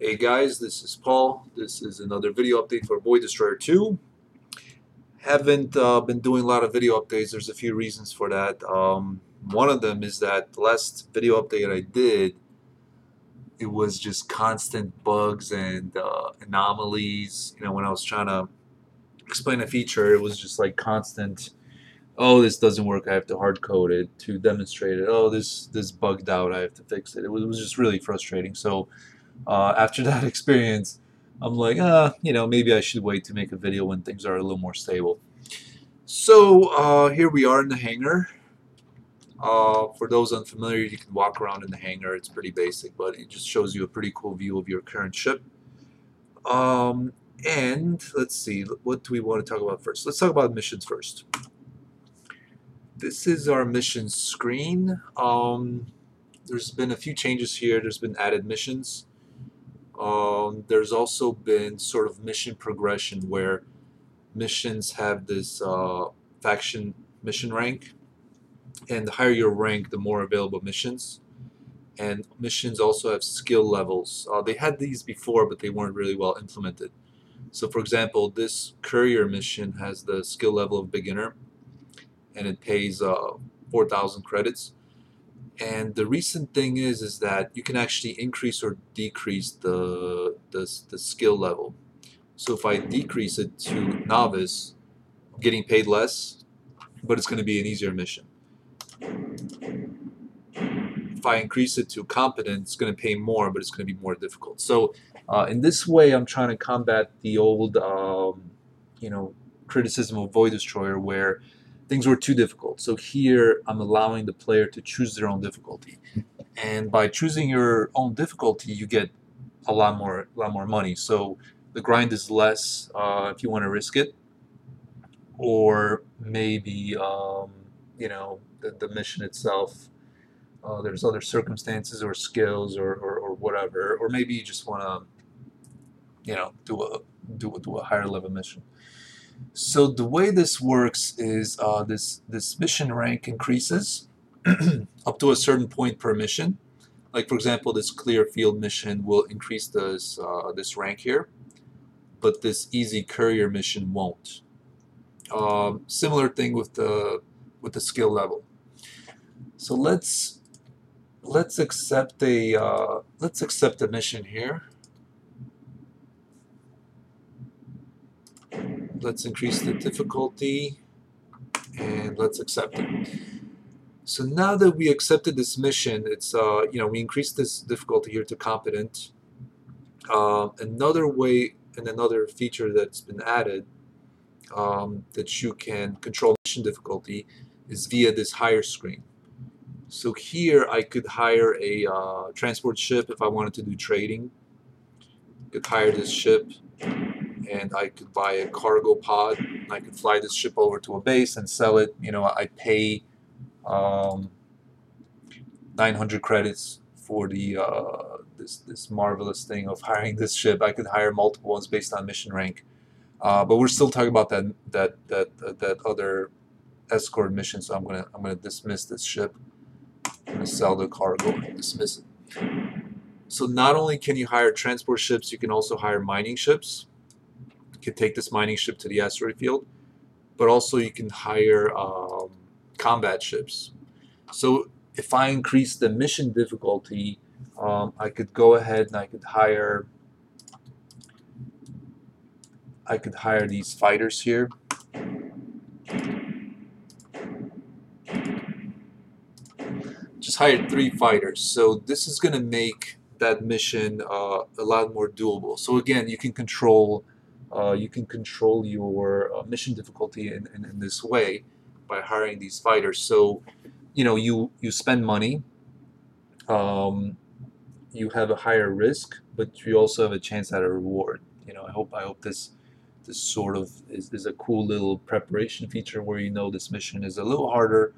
Hey guys, this is Paul. This is another video update for Void Destroyer 2. Haven't been doing a lot of video updates. There's a few reasons for that. One of them is that the last video update I did, it was just constant bugs and anomalies. When I was trying to explain a feature, it was just like constant, oh, this doesn't work, I have to hard code it to demonstrate it. Oh, this bugged out, I have to fix it. It was just really frustrating. So after that experience, I'm like, maybe I should wait to make a video when things are a little more stable. So here we are in the hangar. For those unfamiliar, you can walk around in the hangar. It's pretty basic, but it just shows you a pretty cool view of your current ship. And let's see, what do we want to talk about first? Let's talk about missions first. This is our mission screen. There's been a few changes here. There's been added missions. There's also been sort of mission progression where missions have this faction mission rank, and the higher your rank, the more available missions. And missions also have skill levels. They had these before, but they weren't really well implemented. So for example, this courier mission has the skill level of beginner, and it pays 4,000 credits. And the recent thing is that you can actually increase or decrease the skill level. So if I decrease it to novice, I'm getting paid less, but it's going to be an easier mission. If I increase it to competent, it's going to pay more, but it's going to be more difficult. So in this way, I'm trying to combat the old, criticism of Void Destroyer where things were too difficult. So here I'm allowing the player to choose their own difficulty, and by choosing your own difficulty, you get a lot more money. So the grind is less if you want to risk it, or maybe the mission itself. There's other circumstances or skills or whatever, or maybe you just want to do a higher level mission. So the way this works is this mission rank increases up to a certain point per mission. Like for example, this clear field mission will increase this rank here, but this easy courier mission won't. Similar thing with the skill level. So let's accept a mission here. Let's increase the difficulty, and let's accept it. So now that we accepted this mission, it's we increased this difficulty here to competent. Another way and another feature that's been added that you can control mission difficulty is via this hire screen. So here I could hire a transport ship if I wanted to do trading. I could hire this ship, and I could buy a cargo pod. I could fly this ship over to a base and sell it. I pay 900 credits for the this marvelous thing of hiring this ship. I could hire multiple ones based on mission rank, but we're still talking about that other escort mission. So I'm gonna dismiss this ship. I'm gonna sell the cargo and dismiss it. So not only can you hire transport ships, you can also hire mining ships. You can take this mining ship to the asteroid field, but also you can hire combat ships. So if I increase the mission difficulty, I could go ahead and I could hire these fighters here. Just hired 3 fighters. So this is going to make that mission a lot more doable. So again, you can control your mission difficulty in this way by hiring these fighters. So you spend money, you have a higher risk, but you also have a chance at a reward. I hope this sort of is a cool little preparation feature where this mission is a little harder,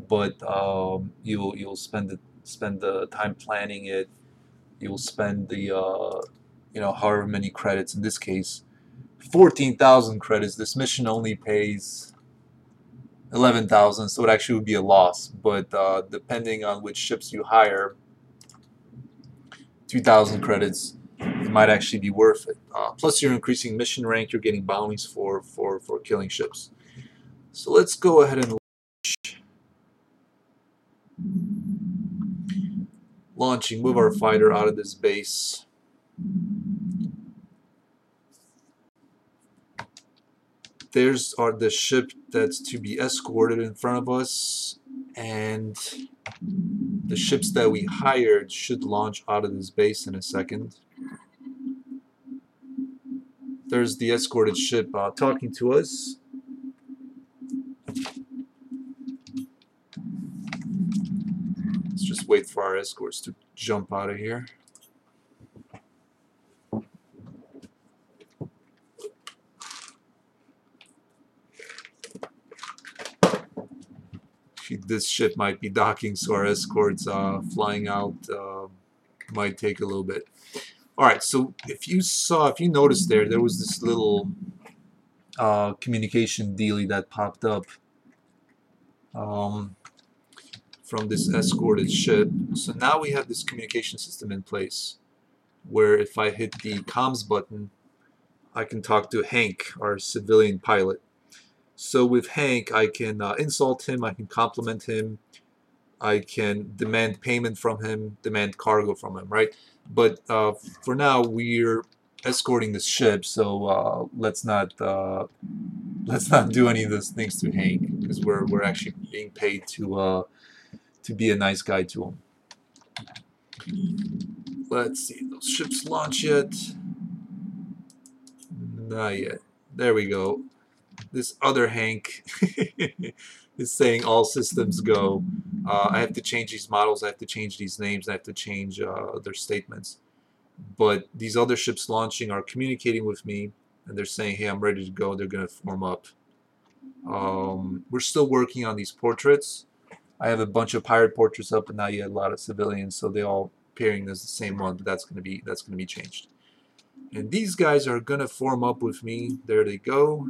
but you'll spend the time planning it. You'll spend the however many credits. In this case, 14,000 credits. This mission only pays 11,000, so it actually would be a loss. But depending on which ships you hire, 2,000 credits it might actually be worth it. Plus, you're increasing mission rank. You're getting bounties for killing ships. So let's go ahead and launching. Move our fighter out of this base. There's the ship that's to be escorted in front of us, and the ships that we hired should launch out of this base in a second. There's the escorted ship talking to us. Let's just wait for our escorts to jump out of here. This ship might be docking, so our escorts flying out might take a little bit. Alright, so if you noticed there was this little communication dealie that popped up from this escorted ship. So now we have this communication system in place where if I hit the comms button, I can talk to Hank, our civilian pilot. So with Hank, I can insult him, I can compliment him, I can demand payment from him, demand cargo from him, right? But for now, we're escorting this ship, so let's not do any of those things to Hank, because we're actually being paid to be a nice guy to him. Let's see, those ships launch yet? Not yet. There we go. This other Hank is saying all systems go. I have to change these models, I have to change these names, I have to change their statements. But these other ships launching are communicating with me, and they're saying, hey, I'm ready to go. They're going to form up. We're still working on these portraits. I have a bunch of pirate portraits up, and now you have a lot of civilians, so they all appearing as the same one, but that's going to be changed. And these guys are going to form up with me. There they go.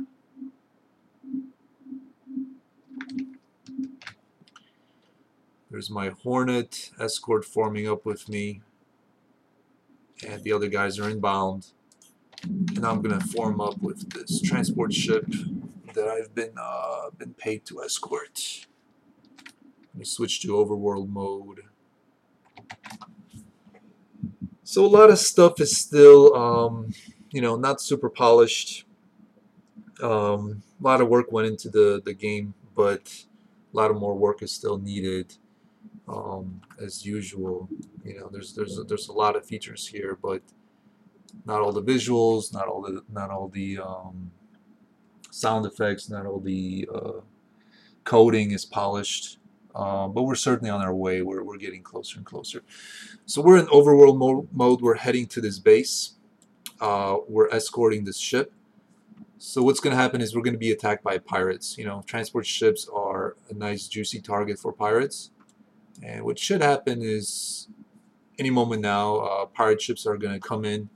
There's my Hornet escort forming up with me, and the other guys are inbound. And I'm gonna form up with this transport ship that I've been paid to escort. Let me switch to overworld mode. So a lot of stuff is still, not super polished. A lot of work went into the game, but a lot of more work is still needed. As usual, there's a lot of features here, but not all the visuals, not all the sound effects, not all the coding is polished. But we're certainly on our way. We're getting closer and closer. So we're in overworld mode. We're heading to this base. We're escorting this ship. So what's going to happen is we're going to be attacked by pirates. Transport ships are a nice juicy target for pirates. And what should happen is any moment now, pirate ships are going to come in,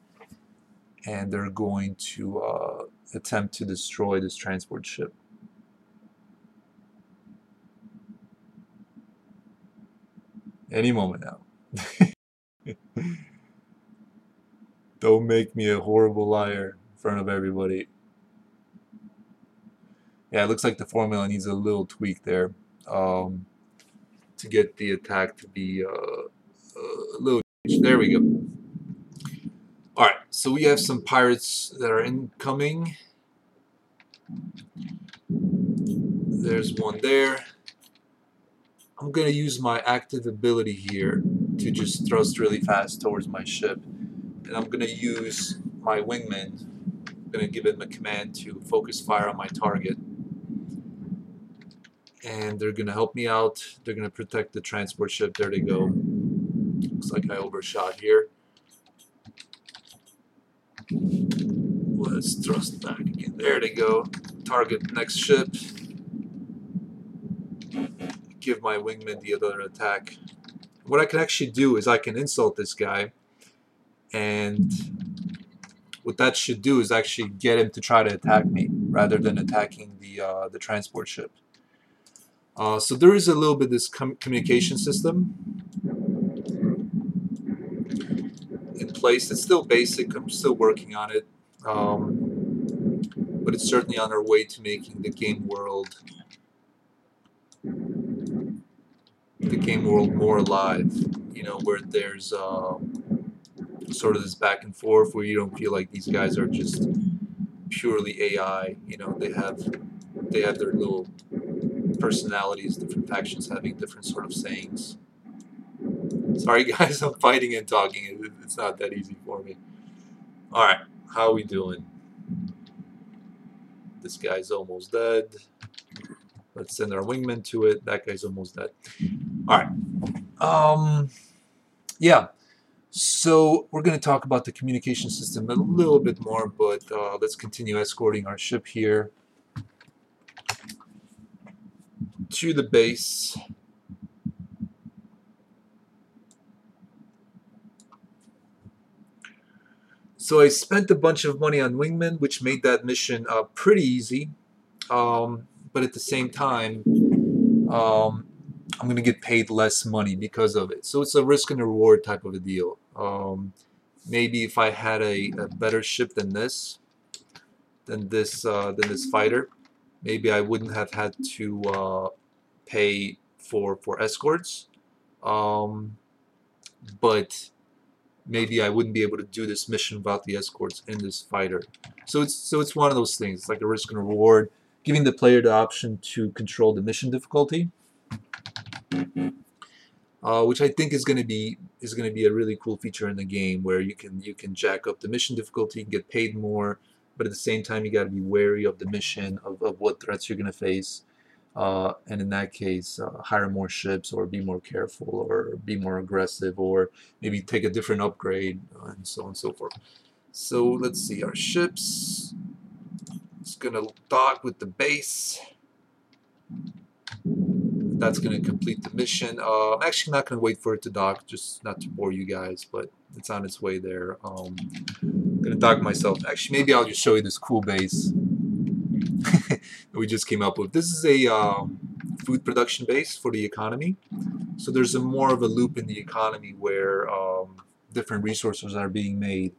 and they're going to attempt to destroy this transport ship. Any moment now. Don't make me a horrible liar in front of everybody. Yeah, it looks like the formula needs a little tweak there to get the attack to be a little changed. There we go. Alright, so we have some pirates that are incoming. There's one there. I'm going to use my active ability here to just thrust really fast towards my ship. And I'm going to use my wingman. I'm going to give him a command to focus fire on my target. And they're going to help me out. They're going to protect the transport ship. There they go. Looks like I overshot here. Let's thrust back again. There they go. Target next ship. Give my wingman the other attack. What I can actually do is I can insult this guy, and what that should do is actually get him to try to attack me rather than attacking the transport ship. So there is a little bit of this communication system in placed. It's still basic. I'm still working on it, but it's certainly on our way to making the game world more alive. You know, where there's sort of this back and forth where you don't feel like these guys are just purely AI. You know, they have their little personalities, different factions having different sort of sayings. Sorry guys, I'm fighting and talking. It's not that easy for me. All right, how are we doing? This guy's almost dead. Let's send our wingman to it. That guy's almost dead. All right. Yeah. So we're going to talk about the communication system a little bit more, but let's continue escorting our ship here to the base. So I spent a bunch of money on wingmen, which made that mission pretty easy. But at the same time, I'm going to get paid less money because of it. So it's a risk and reward type of a deal. Maybe if I had a better ship than this fighter, maybe I wouldn't have had to pay for escorts. But maybe I wouldn't be able to do this mission without the escorts in this fighter. So it's one of those things. It's like a risk and reward, giving the player the option to control the mission difficulty, which I think is going to be a really cool feature in the game, where you can jack up the mission difficulty and get paid more, but at the same time you got to be wary of the mission, of what threats you're going to face, and in that case hire more ships, or be more careful, or be more aggressive, or maybe take a different upgrade, and so on and so forth. So let's see, our ships. It's going to dock with the base. That's going to complete the mission. I'm actually not going to wait for it to dock, just not to bore you guys, but it's on its way there. I'm going to dock myself. Actually, maybe I'll just show you this cool base that we just came up with. This is a food production base for the economy. So there's more of a loop in the economy where different resources are being made.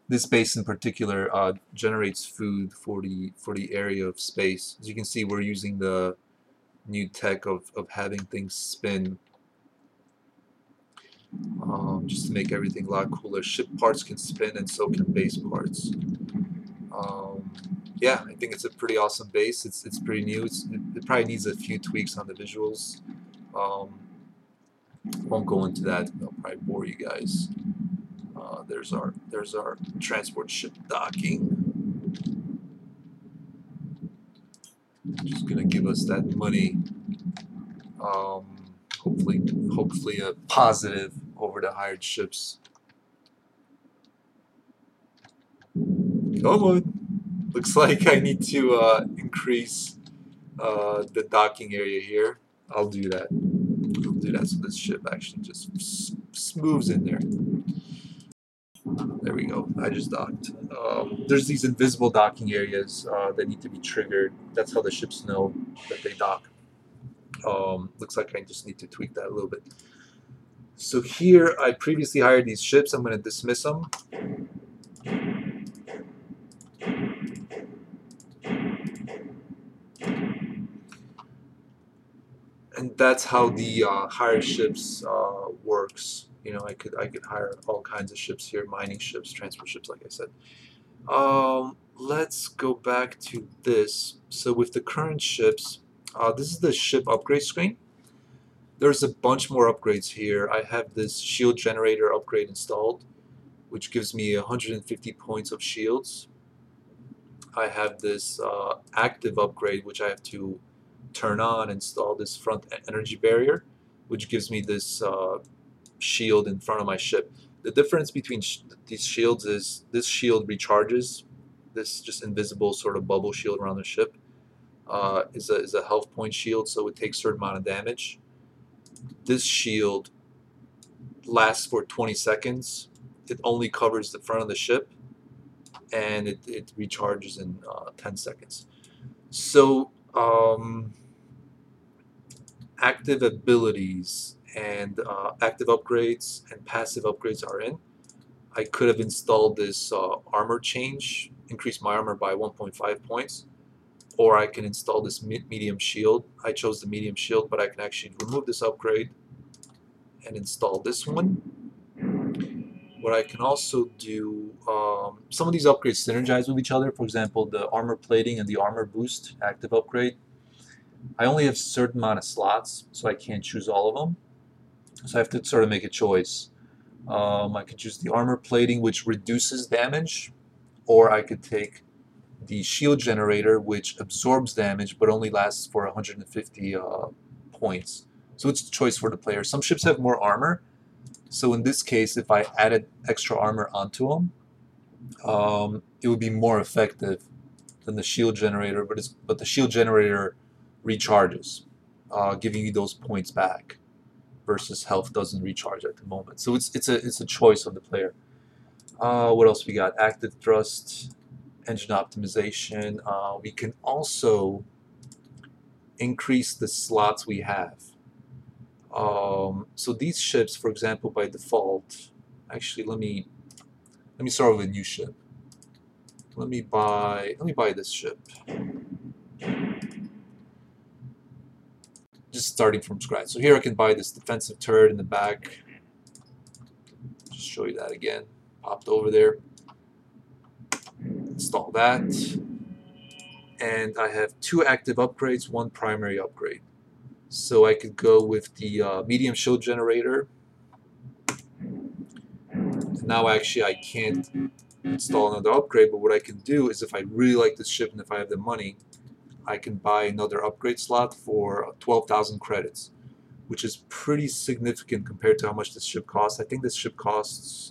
This base in particular generates food for the area of space. As you can see, we're using the new tech of having things spin, just to make everything a lot cooler. Ship parts can spin, and so can base parts. Yeah, I think it's a pretty awesome base. It's pretty new. It probably needs a few tweaks on the visuals. Won't go into that. I'll probably bore you guys. There's our transport ship docking. Just gonna give us that money. Hopefully a positive over the hired ships. Come on. Looks like I need to increase the docking area here. I'll do that. So this ship actually just moves in there. There we go. I just docked. There's these invisible docking areas that need to be triggered. That's how the ships know that they dock. Looks like I just need to tweak that a little bit. So here, I previously hired these ships. I'm going to dismiss them. And that's how the hire ships works. You know, I could hire all kinds of ships here, mining ships, transport ships, like I said. Let's go back to this. So with the current ships, this is the ship upgrade screen. There's a bunch more upgrades here. I have this shield generator upgrade installed, which gives me 150 points of shields. I have this active upgrade, which I have to turn on, install this front energy barrier, which gives me this shield in front of my ship. The difference between these shields is this shield recharges. This just invisible sort of bubble shield around the ship is a health point shield, so it takes a certain amount of damage. This shield lasts for 20 seconds. It only covers the front of the ship, and it recharges in 10 seconds. So active abilities and active upgrades and passive upgrades are in. I could have installed this armor change, increase my armor by 1.5 points, or I can install this medium shield. I chose the medium shield, but I can actually remove this upgrade and install this one. What I can also do, some of these upgrades synergize with each other. For example, the armor plating and the armor boost active upgrade. I only have a certain amount of slots, so I can't choose all of them. So I have to sort of make a choice. I could choose the armor plating, which reduces damage, or I could take the shield generator, which absorbs damage but only lasts for 150 points. So it's a choice for the player. Some ships have more armor, so in this case, if I added extra armor onto them, it would be more effective than the shield generator. But the shield generator recharges, giving you those points back, versus health doesn't recharge at the moment. So it's a choice of the player. What else we got? Active thrust, engine optimization. We can also increase the slots we have. So these ships, for example, by default, actually let me start with a new ship. Let me buy this ship. Just starting from scratch. So here I can buy this defensive turret in the back. Just show you that again. Popped over there. Install that. And I have 2 active upgrades, 1 primary upgrade. So I could go with the medium shield generator. Now actually I can't install another upgrade, but what I can do is if I really like this ship and if I have the money, I can buy another upgrade slot for 12,000 credits, which is pretty significant compared to how much this ship costs. I think this ship costs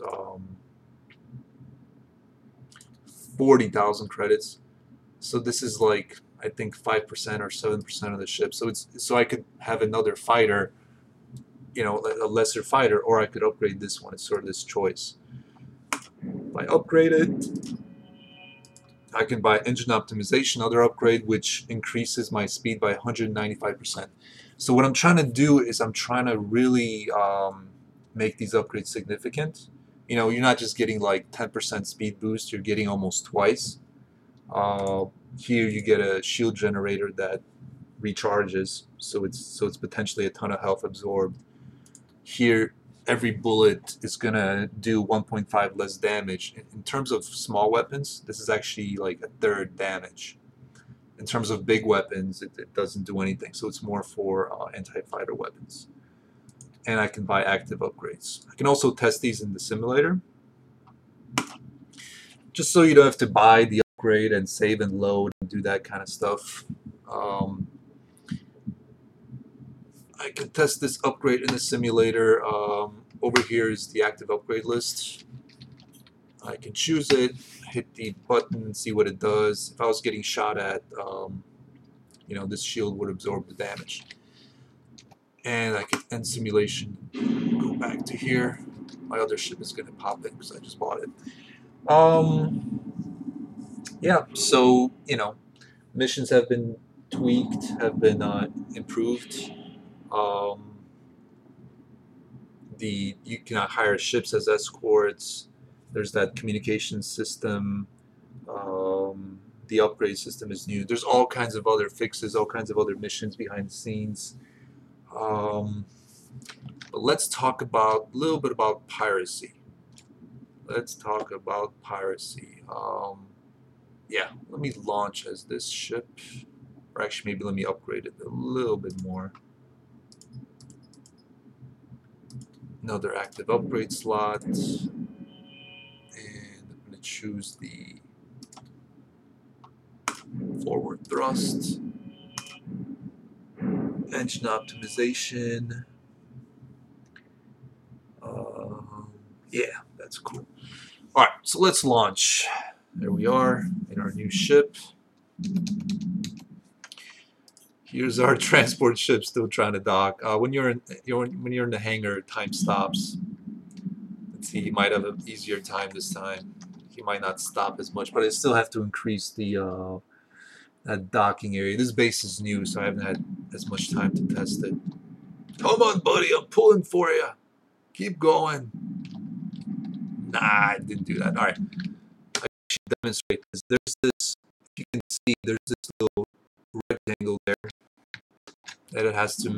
40,000 credits. So this is like, I think 5% or 7% of the ship. So I could have another fighter, you know, a lesser fighter, or I could upgrade this one. It's sort of this choice. If I upgrade it, I can buy engine optimization, other upgrade, which increases my speed by 195%. So what I'm trying to do is I'm trying to really make these upgrades significant. You know, you're not just getting like 10% speed boost, you're getting almost twice. Here you get a shield generator that recharges, so it's potentially a ton of health absorbed. Here, every bullet is gonna do 1.5 less damage. In terms of small weapons, this is actually like a third damage. In terms of big weapons, it doesn't do anything, so it's more for anti-fighter weapons. And I can buy active upgrades. I can also test these in the simulator, just so you don't have to buy the upgrade and save and load and do that kind of stuff. I can test this upgrade in the simulator. Over here is the active upgrade list. I can choose it, hit the button, see what it does. If I was getting shot at, you know, this shield would absorb the damage. And I can end simulation, go back to here. My other ship is going to pop in because I just bought it. Yeah, so, you know, missions have been tweaked, have been improved. You can hire ships as escorts. There's that communication system. The upgrade system is new. There's all kinds of other fixes, all kinds of other missions behind the scenes. But let's talk a little bit about piracy. Let's talk about piracy. Yeah, let me launch as this ship. Or actually, maybe let me upgrade it a little bit more. Another active upgrade slot. And I'm going to choose the forward thrust. Engine optimization. Yeah, that's cool. Alright, so let's launch. There we are in our new ship. Here's our transport ship still trying to dock. When you're in the hangar, time stops. Let's see, he might have an easier time this time. He might not stop as much, but I still have to increase the that docking area. This base is new, so I haven't had as much time to test it. Come on, buddy, I'm pulling for you. Keep going. Nah, I didn't do that. All right. I should demonstrate this. There's this, if you can see, there's this little rectangle there that it has to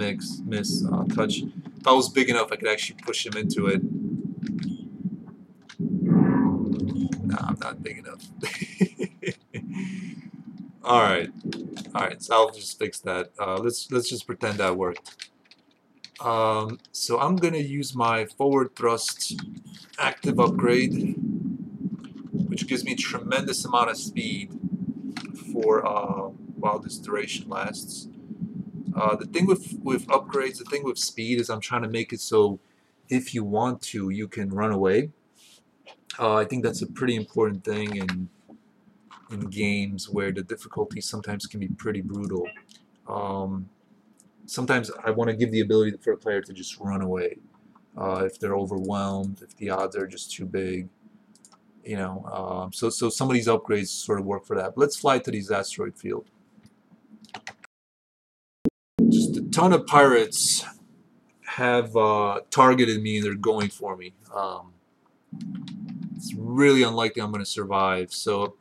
touch. If I was big enough, I could actually push him into it. Nah, I'm not big enough. All right. So I'll just fix that. Let's just pretend that worked. So I'm gonna use my forward thrust active upgrade, which gives me tremendous amount of speed for while this duration lasts. The thing with upgrades, the thing with speed is I'm trying to make it so if you want to, you can run away. I think that's a pretty important thing in games where the difficulty sometimes can be pretty brutal. Sometimes I want to give the ability for a player to just run away if they're overwhelmed, if the odds are just too big. You know, so some of these upgrades sort of work for that. But let's fly to these asteroid field. Just a ton of pirates have targeted me and they're going for me. It's really unlikely I'm going to survive. So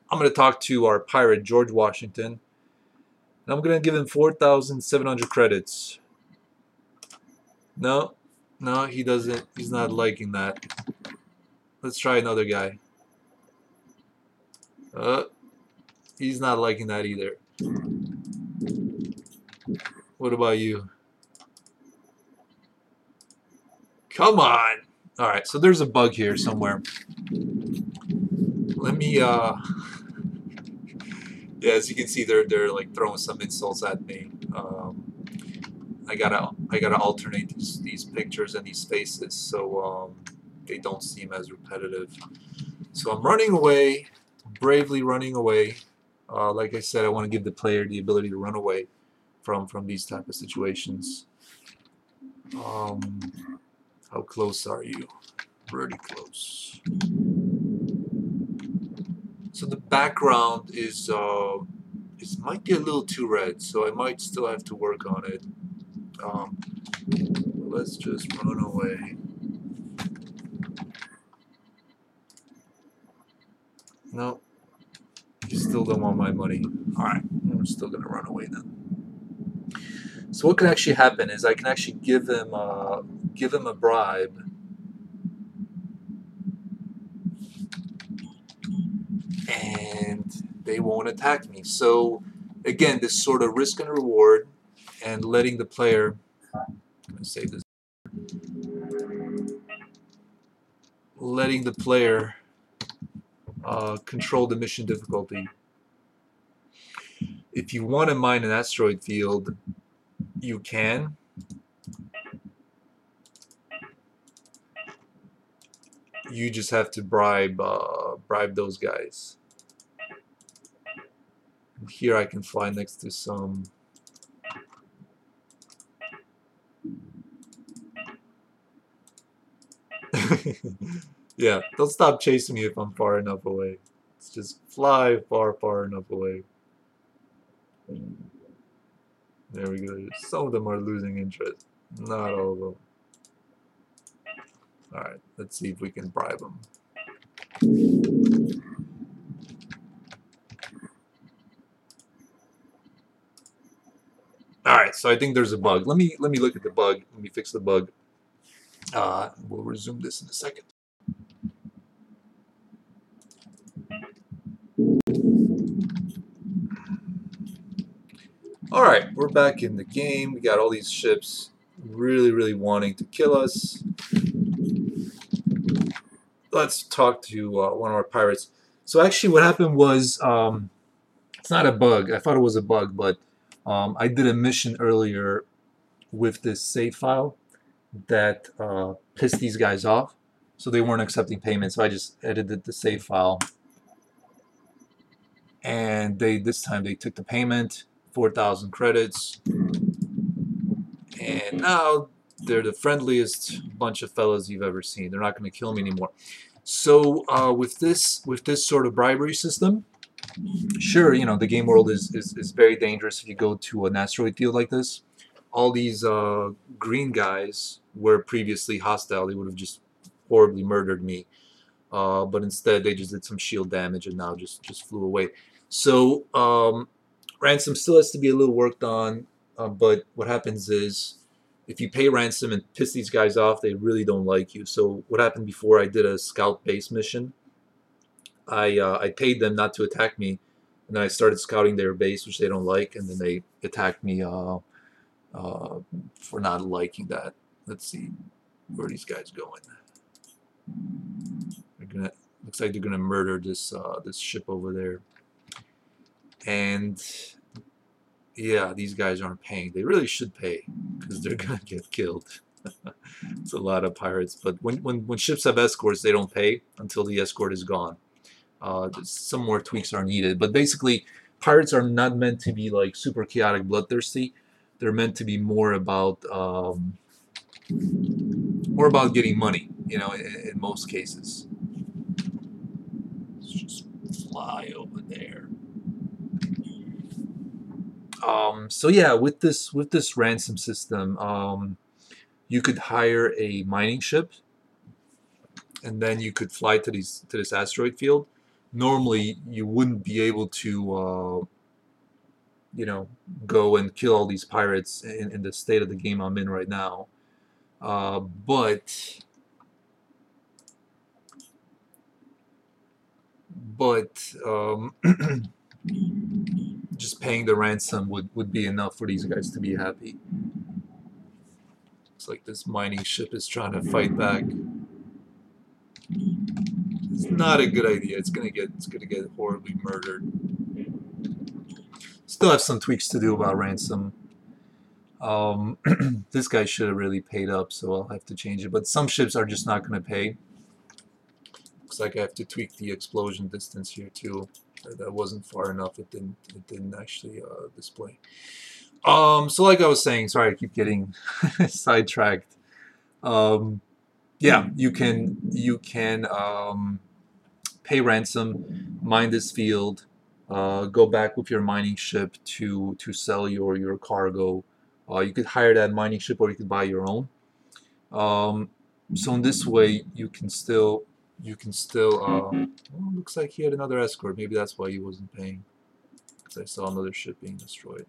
I'm going to talk to our pirate, George Washington. And I'm going to give him 4,700 credits. No, he doesn't. He's not liking that. Let's try another guy. He's not liking that either. What about you? Come on! Alright, so there's a bug here somewhere. Let me, yeah, as you can see, they're like throwing some insults at me. I gotta alternate these pictures and these faces so they don't seem as repetitive. So I'm running away, bravely running away. Like I said, I want to give the player the ability to run away from these type of situations. How close are you? Pretty close. So the background is it might be a little too red, so I might still have to work on it. Let's just run away. No, you still don't want my money. Alright, I'm still gonna run away then. So what can actually happen is I can actually give him a bribe, and they won't attack me. So again, this sort of risk and reward, and letting the player. I'm gonna say this. Letting the player control the mission difficulty. If you want to mine an asteroid field, you can. You just have to bribe those guys. Here I can fly next to some. Yeah, don't stop chasing me if I'm far enough away. Let's just fly far enough away. There we go. Some of them are losing interest. Not all of them. Alright, let's see if we can bribe them. Alright, so I think there's a bug. Let me look at the bug. Let me fix the bug. We'll resume this in a second. Alright, we're back in the game. We got all these ships really wanting to kill us. Let's talk to one of our pirates. So actually what happened was, it's not a bug. I thought it was a bug, but I did a mission earlier with this save file that pissed these guys off. So they weren't accepting payment, so I just edited the save file. And this time they took the payment, 4,000 credits. And now they're the friendliest bunch of fellas you've ever seen. They're not going to kill me anymore. So with this sort of bribery system, sure, you know, the game world is very dangerous if you go to an asteroid field like this. All these green guys were previously hostile. They would have just horribly murdered me. But instead they just did some shield damage and now just flew away. So ransom still has to be a little worked on, but what happens is if you pay ransom and piss these guys off, they really don't like you. So what happened before, I did a scout base mission. I paid them not to attack me, and then I started scouting their base, which they don't like, and then they attacked me for not liking that. Let's see, where are these guys going? They're gonna, looks like they're gonna murder this this ship over there. And yeah, these guys aren't paying. They really should pay because they're gonna get killed. It's a lot of pirates. But when ships have escorts, they don't pay until the escort is gone. Some more tweaks are needed. But basically, pirates are not meant to be like super chaotic, bloodthirsty. They're meant to be more about getting money. You know, in most cases. Let's just fly over there. So yeah, with this ransom system, you could hire a mining ship, and then you could fly to this asteroid field. Normally, you wouldn't be able to, you know, go and kill all these pirates in the state of the game I'm in right now. But just paying the ransom would be enough for these guys to be happy. Looks like this mining ship is trying to fight back. It's not a good idea. It's gonna get horribly murdered. Still have some tweaks to do about ransom. This guy should have really paid up, so I'll have to change it. But some ships are just not gonna pay. Looks like I have to tweak the explosion distance here too. That wasn't far enough. It didn't actually display. So like I was saying, sorry, I keep getting sidetracked. Yeah, you can pay ransom, mine this field, go back with your mining ship to sell your cargo. You could hire that mining ship, or you could buy your own. So in this way, you can still. Well, looks like he had another escort. Maybe that's why he wasn't paying. Because I saw another ship being destroyed.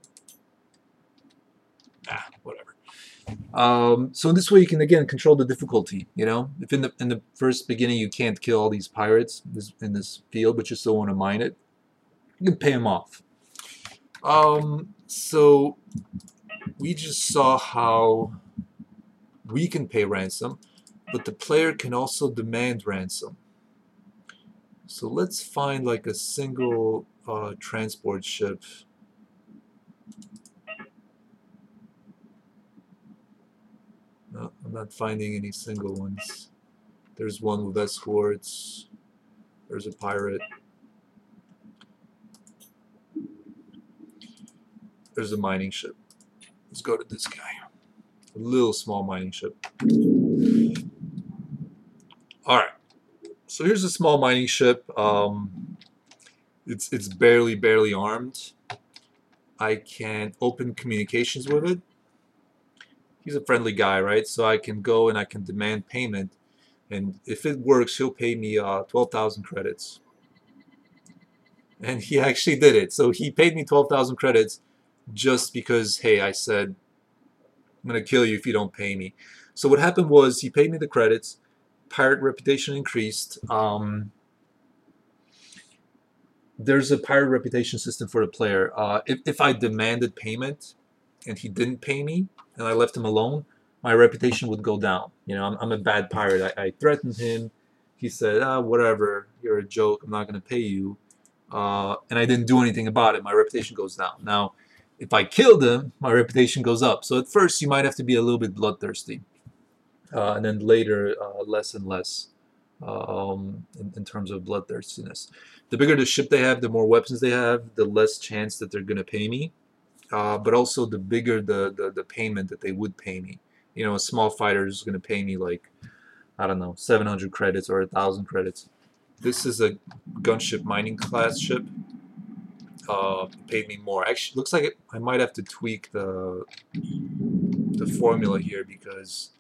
Whatever. So in this way, you can again control the difficulty. You know, if in the first beginning you can't kill all these pirates in this field, but you still want to mine it, you can pay them off. So we just saw how we can pay ransom, but the player can also demand ransom. So let's find like a single transport ship. No, I'm not finding any single ones. There's one with escorts. There's a pirate. There's a mining ship. Let's go to this guy. A little small mining ship. Alright. So here's a small mining ship. It's barely armed. I can open communications with it. He's a friendly guy, right? So I can go and I can demand payment. And if it works, he'll pay me 12,000 credits. And he actually did it. So he paid me 12,000 credits just because, hey, I said, I'm going to kill you if you don't pay me. So what happened was he paid me the credits. Pirate reputation increased. There's a pirate reputation system for the player. If I demanded payment and he didn't pay me and I left him alone, my reputation would go down. You know, I'm a bad pirate. I threatened him. He said, whatever, you're a joke. I'm not going to pay you. And I didn't do anything about it. My reputation goes down. Now, if I killed him, my reputation goes up. So at first, you might have to be a little bit bloodthirsty. And then later, less and less in terms of bloodthirstiness. The bigger the ship they have, the more weapons they have, the less chance that they're going to pay me. But also the bigger the payment that they would pay me. You know, a small fighter is going to pay me like, I don't know, 700 credits or 1,000 credits. This is a gunship mining class ship. Paid me more. Actually, looks like I might have to tweak the formula here because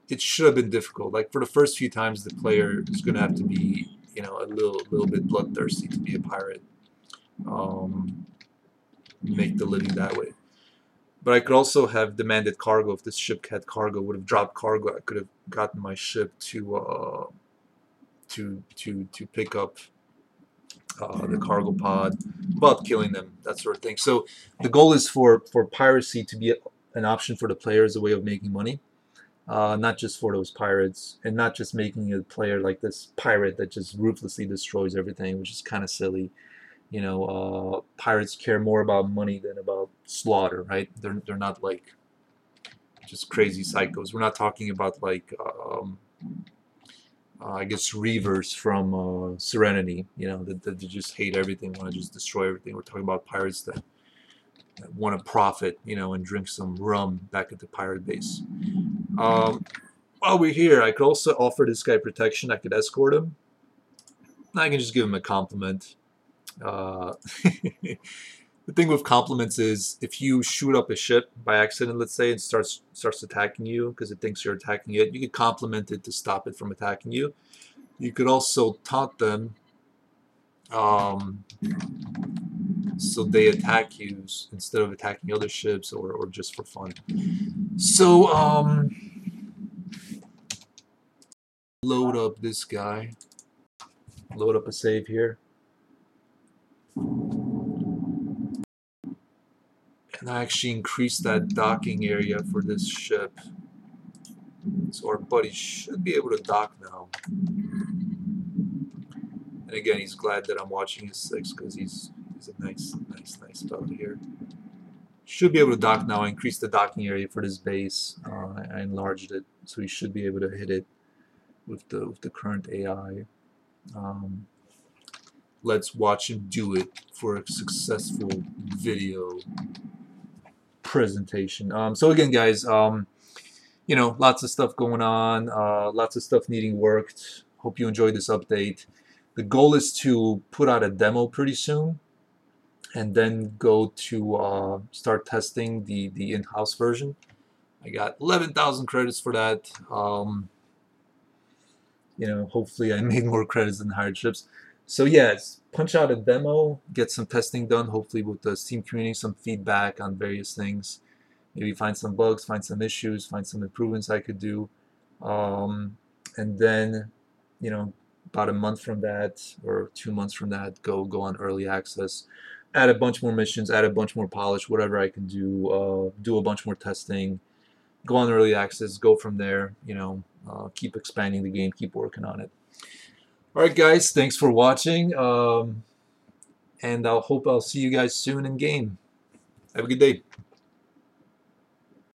it should have been difficult. Like for the first few times, the player is going to have to be, you know, a little bit bloodthirsty to be a pirate. Make the living that way. But I could also have demanded cargo. If this ship had cargo, would have dropped cargo. I could have gotten my ship to pick up the cargo pod, without killing them, that sort of thing. So the goal is for piracy to be an option for the player as a way of making money, not just for those pirates, and not just making a player like this pirate that just ruthlessly destroys everything, which is kind of silly. You know, pirates care more about money than about slaughter, right? They're not like just crazy psychos. We're not talking about like I guess reavers from Serenity, you know, that just hate everything, want to just destroy everything. We're talking about pirates that want to profit, you know, and drink some rum back at the pirate base. While we're here, I could also offer this guy protection. I could escort him. I can just give him a compliment. The thing with compliments is if you shoot up a ship by accident, let's say, and starts attacking you because it thinks you're attacking it, you could compliment it to stop it from attacking you. You could also taunt them so they attack you instead of attacking other ships or just for fun. So load up this guy. Load up a save here. And I actually increased that docking area for this ship. So our buddy should be able to dock now. And again, he's glad that I'm watching his 6 because he's a nice fellow here. Should be able to dock now. I increased the docking area for this base. I enlarged it, so he should be able to hit it with the current AI. Let's watch him do it for a successful video presentation. So again, guys, you know, lots of stuff going on, lots of stuff needing worked. Hope you enjoyed this update. The goal is to put out a demo pretty soon, and then go to start testing the in-house version. I got 11,000 credits for that. You know, hopefully I made more credits than hired ships. So yeah, punch out a demo, get some testing done, hopefully with the Steam community, some feedback on various things. Maybe find some bugs, find some issues, find some improvements I could do. And then, you know, about a month from that or 2 months from that, go on early access. Add a bunch more missions, add a bunch more polish, whatever I can do. Do a bunch more testing. Go on early access, go from there. You know, keep expanding the game, keep working on it. All right, guys, thanks for watching, and I hope I'll see you guys soon in game. Have a good day.